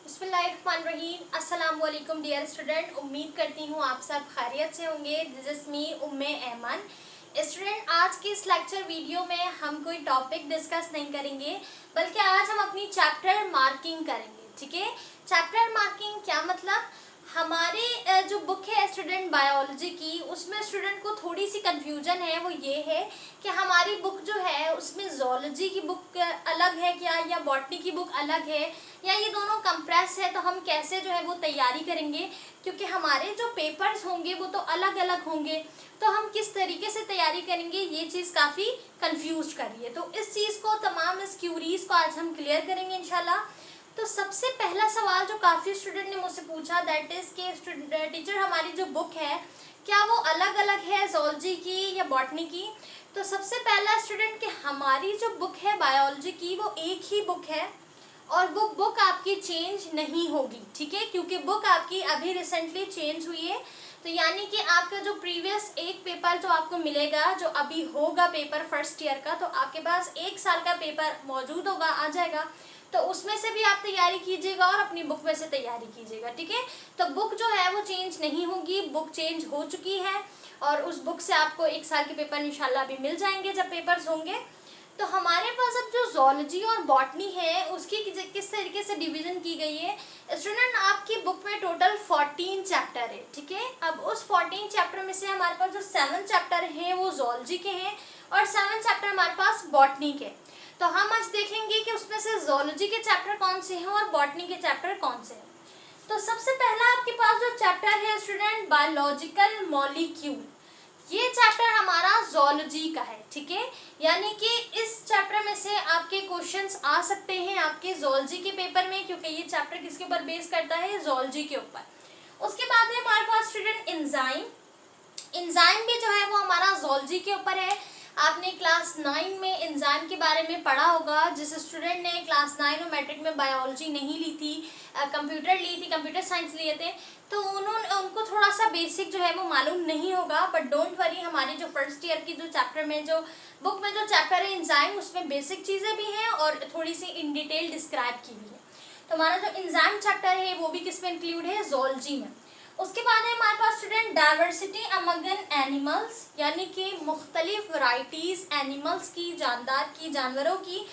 बिस्मिल्लाहिर्रहमानिर्रहीम। अस्सलाम वालेकुम डियर स्टूडेंट, उम्मीद करती हूँ आप सब खैरियत से होंगे। This is me Umme Ayman. Student, आज की इस लेक्चर वीडियो में हम कोई टॉपिक डिस्कस नहीं करेंगे, बल्कि आज हम अपनी चैप्टर मार्किंग करेंगे। ठीक है, चैप्टर मार्किंग क्या मतलब? हमारे जो बुक है स्टूडेंट बायोलॉजी की, उसमें स्टूडेंट को थोड़ी सी कंफ्यूजन है। वो ये है कि हमारी बुक जो है उसमें जोलॉजी की बुक अलग है क्या, या बॉटनी की बुक अलग है, या ये दोनों कंप्रेस है। तो हम कैसे जो है वो तैयारी करेंगे, क्योंकि हमारे जो पेपर्स होंगे वो तो अलग अलग होंगे। तो हम किस तरीके से तैयारी करेंगे, ये चीज़ काफ़ी कंफ्यूज कर रही है। तो इस चीज़ को, तमाम इस क्यूरीज को आज हम क्लियर करेंगे इंशाल्लाह। तो सबसे पहला सवाल जो काफ़ी स्टूडेंट ने मुझसे पूछा, दैट इज़ कि टीचर हमारी जो बुक है क्या वो अलग अलग है जोलॉजी की या बॉटनी की? तो सबसे पहला स्टूडेंट कि हमारी जो बुक है बायोलॉजी की वो एक ही बुक है और वो बुक आपकी चेंज नहीं होगी। ठीक है, क्योंकि बुक आपकी अभी रिसेंटली चेंज हुई है। तो यानी कि आपका जो प्रीवियस एक पेपर जो आपको मिलेगा, जो अभी होगा पेपर फर्स्ट ईयर का, तो आपके पास 1 साल का पेपर मौजूद होगा, आ जाएगा। तो उसमें से भी आप तैयारी कीजिएगा और अपनी बुक में से तैयारी कीजिएगा। ठीक है, तो बुक जो है वो चेंज नहीं होगी, बुक चेंज हो चुकी है और उस बुक से आपको 1 साल के पेपर इंशाल्लाह अभी मिल जाएंगे जब पेपर्स होंगे। तो हमारे पास अब जो जोलॉजी और बॉटनी है उसकी किस तरीके से डिवीजन की गई है स्टूडेंट, आपकी बुक में टोटल 14 चैप्टर है। ठीक है, अब उस 14 चैप्टर में से हमारे पास जो 7 चैप्टर हैं वो जोलॉजी के हैं और 7 चैप्टर हमारे पास बॉटनी के। तो हम आज देखेंगे कि उसमें से जोलॉजी के चैप्टर कौन से हैं और बॉटनी के चैप्टर कौन से हैं। तो सबसे पहला आपके पास जो चैप्टर है स्टूडेंट, बायोलॉजिकल मॉलिक्यूल, ये चैप्टर हमारा जोलॉजी का है। ठीक है, यानी कि इस चैप्टर में से आपके क्वेश्चंस आ सकते हैं आपके जोलॉजी के पेपर में, क्योंकि ये चैप्टर किसके ऊपर बेस करता है, जोलॉजी के ऊपर। उसके बाद है हमारे पास स्टूडेंट एंजाइम। एंजाइम भी जो है वो हमारा जोलॉजी के ऊपर है। आपने क्लास 9 में एंजाइम के बारे में पढ़ा होगा। जिस स्टूडेंट ने क्लास 9 और मैट्रिक में बायोलॉजी नहीं ली थी, कंप्यूटर ली थी, कंप्यूटर साइंस लिए थे, तो उनको थोड़ा सा बेसिक जो है वो मालूम नहीं होगा। बट डोंट वरी, हमारी जो फर्स्ट ईयर की जो चैप्टर में, जो बुक में जो चैप्टर है एंजाइम, उसमें बेसिक चीज़ें भी हैं और थोड़ी सी इन डिटेल डिस्क्राइब की भी है। तो हमारा जो एंजाइम चैप्टर है वो भी किस में इंक्लूड है, जोलॉजी में। उसके बाद है हमारे पास स्टूडेंट डाइवर्सिटी अमंग एनिमल्स, यानी कि मुख्तलिफ वैरायटीज़ एनिमल्स की, जानवरों की,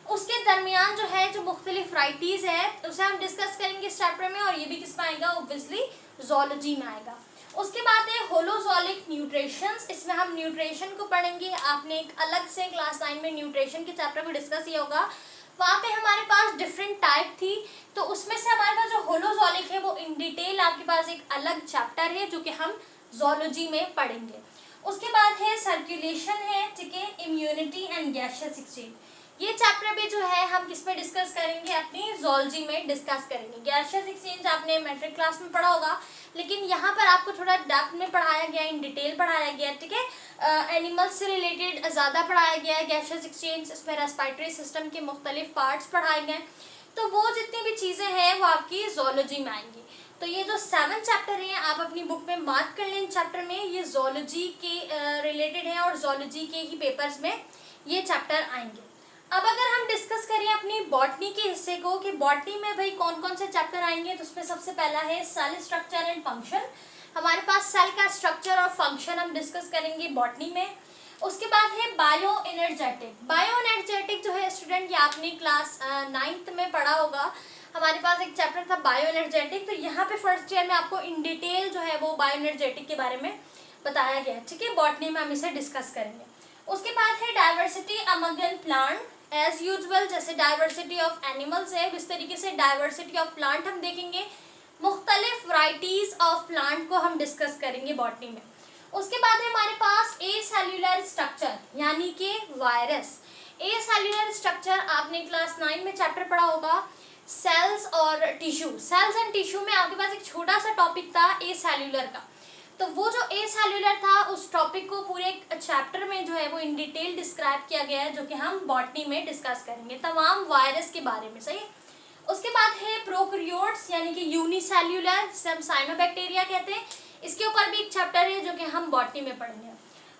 उसके दरमियान जो है जो मुख्तलिफ वैरायटीज़ है उसे हम डिस्कस करेंगे इस चैप्टर में, और ये भी किस में आएगा, ऑब्वियसली जोलॉजी में आएगा। उसके बाद है होलोजोलिक न्यूट्रिशंस, इसमें हम न्यूट्रिशन को पढ़ेंगे। आपने एक अलग से क्लास 9 में न्यूट्रिशन के चैप्टर को डिस्कस किया होगा, वहाँ पे हमारे पास डिफरेंट टाइप थी। तो उसमें से हमारे पास जो होलोजोलिक है वो इन डिटेल आपके पास एक अलग चैप्टर है जो कि हम जोलॉजी में पढ़ेंगे। उसके बाद है सर्कुलेशन है, ठीक है, इम्यूनिटी एंड गैसियस एक्सचेंज। ये चैप्टर भी जो है हम किस में डिस्कस करेंगे, अपनी जोलॉजी में डिस्कस करेंगे। गैसियस एक्सचेंज आपने मैट्रिक क्लास में पढ़ा होगा, लेकिन यहाँ पर आपको थोड़ा डेप्थ में पढ़ाया गया, इन डिटेल पढ़ाया गया। ठीक है, एनिमल्स से रिलेटेड ज़्यादा पढ़ाया गया है गैसियस एक्सचेंज। इसमें रेस्पिरेटरी सिस्टम के मुख्तलिफ पार्ट्स पढ़ाए गए। तो वो जितनी भी चीज़ें हैं वो आपकी जोलॉजी में आएंगी। तो ये जो 7 चैप्टर हैं आप अपनी बुक में मार्क कर लें। इन चैप्टर में ये जोलॉजी के रिलेटेड है और जोलॉजी के ही पेपर्स में ये चैप्टर आएंगे। अब अगर हम डिस्कस करें अपनी बॉटनी के हिस्से को कि बॉटनी में भाई कौन कौन से चैप्टर आएंगे, तो उसमें सबसे पहला है सेल स्ट्रक्चर एंड फंक्शन। हमारे पास सेल का स्ट्रक्चर और फंक्शन हम डिस्कस करेंगे बॉटनी में। उसके बाद है बायो एनर्जेटिक। बायो एनर्जेटिक जो है स्टूडेंट, ये आपने क्लास 9th में पढ़ा होगा। हमारे पास एक चैप्टर था बायो एनर्जेटिक, तो यहाँ पे फर्स्ट ईयर में आपको इन डिटेल जो है वो बायो एनर्जेटिक के बारे में बताया गया। ठीक है, बॉटनी में हम इसे डिस्कस करेंगे। उसके बाद है diversity among plant, as usual जैसे डाइवर्सिटी ऑफ एनिमल्स है इस तरीके से डाइवर्सिटी ऑफ प्लांट हम देखेंगे। मुख्तलिफ वैरायटीज ऑफ प्लांट को हम डिस्कस करेंगे बॉटनी में। उसके बाद है हमारे पास ए सेल्यूलर स्ट्रक्चर, यानी कि वायरस। ए सेल्यूलर स्ट्रक्चर आपने क्लास 9 में चैप्टर पढ़ा होगा, सेल्स और टिश्यू। सेल्स एंड टिश्यू में आपके पास एक छोटा सा टॉपिक था ए सेल्यूलर का। तो वो जो ए सेल्यूलर था उस टॉपिक को पूरे एक चैप्टर में जो है वो इन डिटेल डिस्क्राइब किया गया है, जो कि हम बॉटनी में डिस्कस करेंगे तमाम वायरस के बारे में। सही। उसके बाद है प्रोकैरियोट्स, यानी कि यूनिसेल्यूलर, जिसे हम साइनोबैक्टीरिया कहते हैं। इसके ऊपर भी एक चैप्टर है जो कि हम बॉटनी में पढ़ेंगे।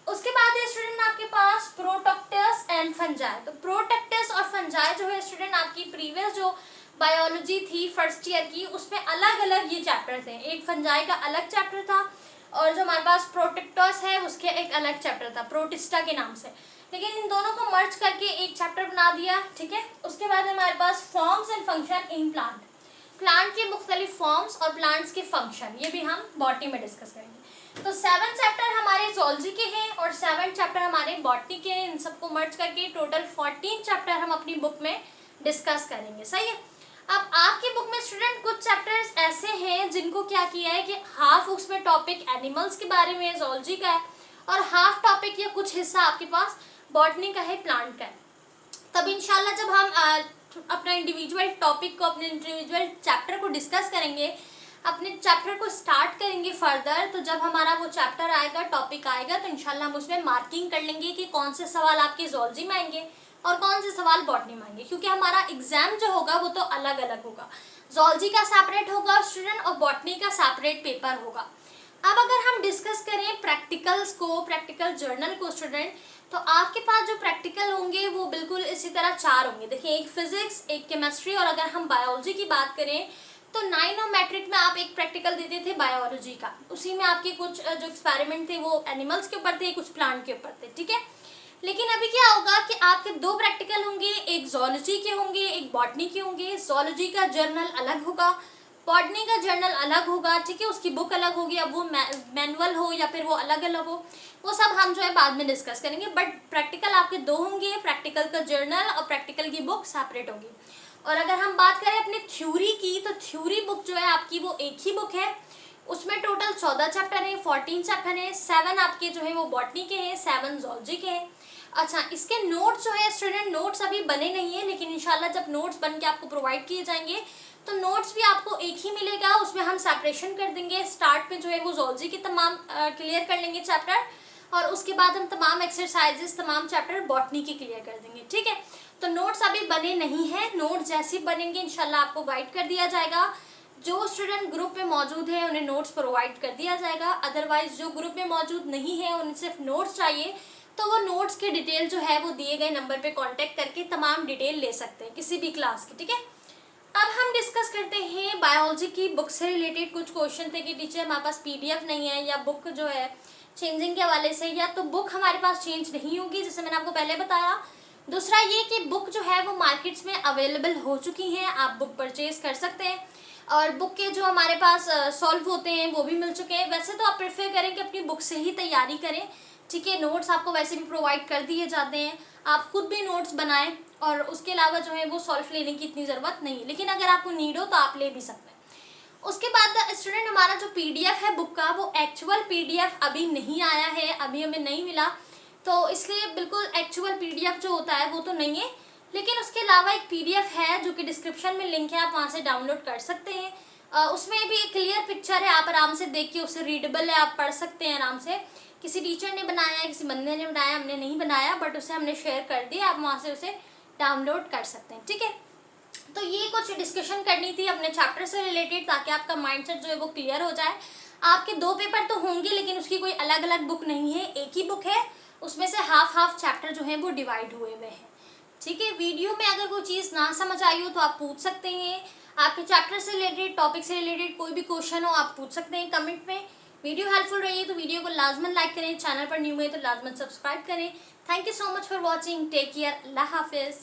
उसके बाद है स्टूडेंट आपके पास प्रोटोक्टस एंड फंजाई। तो प्रोटोक्टस और फंजाई जो है स्टूडेंट आपकी प्रीवियस जो बायोलॉजी थी फर्स्ट ईयर की, उसमें अलग अलग ये चैप्टर थे। एक फंजाई का अलग चैप्टर था और जो हमारे पास प्रोटेक्टर्स है उसके एक अलग चैप्टर था प्रोटिस्टा के नाम से, लेकिन इन दोनों को मर्ज करके एक चैप्टर बना दिया, ठीक है। उसके बाद हमारे पास forms and function in plant, plant के मुख्तलिफ फॉर्म्स और प्लांट्स के फंक्शन, ये भी हम बॉटनी में डिस्कस करेंगे। तो 7 चैप्टर हमारे ज़ूलॉजी के हैं और 7 चैप्टर हमारे बॉटनी के हैं। इन सबको मर्ज करके टोटल 14 चैप्टर हम अपनी बुक में डिस्कस करेंगे, सही है। अब आपकी बुक में स्टूडेंट कुछ चैप्टर्स ऐसे हैं जिनको क्या किया है कि हाफ उसमें टॉपिक एनिमल्स के बारे में ज़ूलॉजी का है और हाफ टॉपिक या कुछ हिस्सा आपके पास बॉटनी का है, प्लांट का है। तब इंशाल्लाह जब हम अपना इंडिविजुअल टॉपिक को, अपने इंडिविजुअल चैप्टर को डिस्कस करेंगे, अपने चैप्टर को स्टार्ट करेंगे फर्दर, तो जब हमारा वो चैप्टर आएगा, टॉपिक आएगा, तो इंशाल्लाह हम उसमें मार्किंग कर लेंगे कि कौन से सवाल आपके ज़ूलॉजी में आएंगे और कौन से सवाल बॉटनी में आएंगे, क्योंकि हमारा एग्जाम जो होगा वो तो अलग अलग होगा। ज़ूलॉजी का सेपरेट होगा स्टूडेंट और बॉटनी का सेपरेट पेपर होगा। अब अगर हम डिस्कस करें प्रैक्टिकल्स को, प्रैक्टिकल जर्नल को स्टूडेंट, तो आपके पास जो प्रैक्टिकल होंगे वो बिल्कुल इसी तरह 4 होंगे। देखिए, एक फिजिक्स, एक केमिस्ट्री, और अगर हम बायोलॉजी की बात करें तो 9 और मैट्रिक में आप एक प्रैक्टिकल देते थे बायोलॉजी का, उसी में आपके कुछ जो एक्सपेरिमेंट थे वो एनिमल्स के ऊपर थे, कुछ प्लांट के ऊपर थे, ठीक है। लेकिन अभी क्या होगा कि आपके 2 प्रैक्टिकल होंगे, एक ज़ूलॉजी के होंगे, एक बॉटनी के होंगे। ज़ूलॉजी का जर्नल अलग होगा, बॉटनी का जर्नल अलग होगा, ठीक है, उसकी बुक अलग होगी। अब वो मैनुअल हो या फिर वो अलग अलग हो, वो सब हम जो है बाद में डिस्कस करेंगे। बट प्रैक्टिकल आपके 2 होंगे, प्रैक्टिकल का जर्नल और प्रैक्टिकल की बुक सेपरेट होगी। और अगर हम बात करें अपने थ्योरी की, तो थ्योरी बुक जो है आपकी वो एक ही बुक है, उसमें टोटल 14 चैप्टर हैं, 14 चैप्टर हैं। 7 आपके जो है वो बॉटनी के हैं, 7 ज़ूलॉजी के हैं। अच्छा, इसके नोट्स जो है स्टूडेंट, नोट्स अभी बने नहीं है, लेकिन इंशाल्लाह जब नोट्स बन के आपको प्रोवाइड किए जाएंगे तो नोट्स भी आपको एक ही मिलेगा। उसमें हम सेपरेशन कर देंगे। स्टार्ट में जो है वो ज़ूलॉजी के तमाम क्लियर कर लेंगे चैप्टर, और उसके बाद हम तमाम एक्सरसाइजेस, तमाम चैप्टर बॉटनी के क्लियर कर देंगे, ठीक है। तो नोट्स अभी बने नहीं हैं, नोट्स जैसे बनेंगे इंशाल्लाह आपको गाइड कर दिया जाएगा। जो स्टूडेंट ग्रुप में मौजूद है उन्हें नोट्स प्रोवाइड कर दिया जाएगा, अदरवाइज जो ग्रुप में मौजूद नहीं है उन्हें सिर्फ नोट्स चाहिए, तो वो नोट्स की डिटेल जो है वो दिए गए नंबर पे कांटेक्ट करके तमाम डिटेल ले सकते हैं किसी भी क्लास की, ठीक है। अब हम डिस्कस करते हैं बायोलॉजी की बुक से रिलेटेड। कुछ क्वेश्चन थे कि टीचर हमारे पास PDF नहीं है, या बुक जो है चेंजिंग के हवाले से, या तो बुक हमारे पास चेंज नहीं होगी, जैसे मैंने आपको पहले बताया। दूसरा ये कि बुक जो है वो मार्केट्स में अवेलेबल हो चुकी हैं, आप बुक परचेज कर सकते हैं, और बुक के जो हमारे पास सॉल्व होते हैं वो भी मिल चुके हैं। वैसे तो आप प्रेफर करें कि अपनी बुक से ही तैयारी करें, ठीक है। नोट्स आपको वैसे भी प्रोवाइड कर दिए जाते हैं, आप खुद भी नोट्स बनाएं, और उसके अलावा जो है वो सॉल्व लेने की इतनी ज़रूरत नहीं है, लेकिन अगर आपको नीड हो तो आप ले भी सकते हैं। उसके बाद स्टूडेंट हमारा जो PDF है बुक का, वो एक्चुअल PDF अभी नहीं आया है, अभी हमें नहीं मिला, तो इसलिए बिल्कुल एक्चुअल PDF जो होता है वो तो नहीं है। लेकिन उसके अलावा एक PDF है जो कि डिस्क्रिप्शन में लिंक है, आप वहाँ से डाउनलोड कर सकते हैं। उसमें भी एक क्लियर पिक्चर है, आप आराम से देख के उसे रीडेबल है, आप पढ़ सकते हैं आराम से। किसी टीचर ने बनाया है, किसी बंदे ने बनाया, हमने नहीं बनाया, बट उसे हमने शेयर कर दिया, आप वहाँ से उसे डाउनलोड कर सकते हैं, ठीक है। तो ये कुछ डिस्कशन करनी थी अपने चैप्टर से रिलेटेड, ताकि आपका माइंडसेट जो है वो क्लियर हो जाए। आपके 2 पेपर तो होंगे, लेकिन उसकी कोई अलग अलग बुक नहीं है, एक ही बुक है, उसमें से हाफ चैप्टर जो है वो डिवाइड हुए हुए हैं, ठीक है। वीडियो में अगर कोई चीज़ ना समझ आई हो तो आप पूछ सकते हैं। आपके चैप्टर से रिलेटेड, टॉपिक से रिलेटेड कोई भी क्वेश्चन हो आप पूछ सकते हैं कमेंट में। वीडियो हेल्पफुल रही है तो वीडियो को लाजमन लाइक करें, चैनल पर न्यू है तो लाजमन सब्सक्राइब करें। Thank you so much for watching, take care, अल्लाह हाफिज़।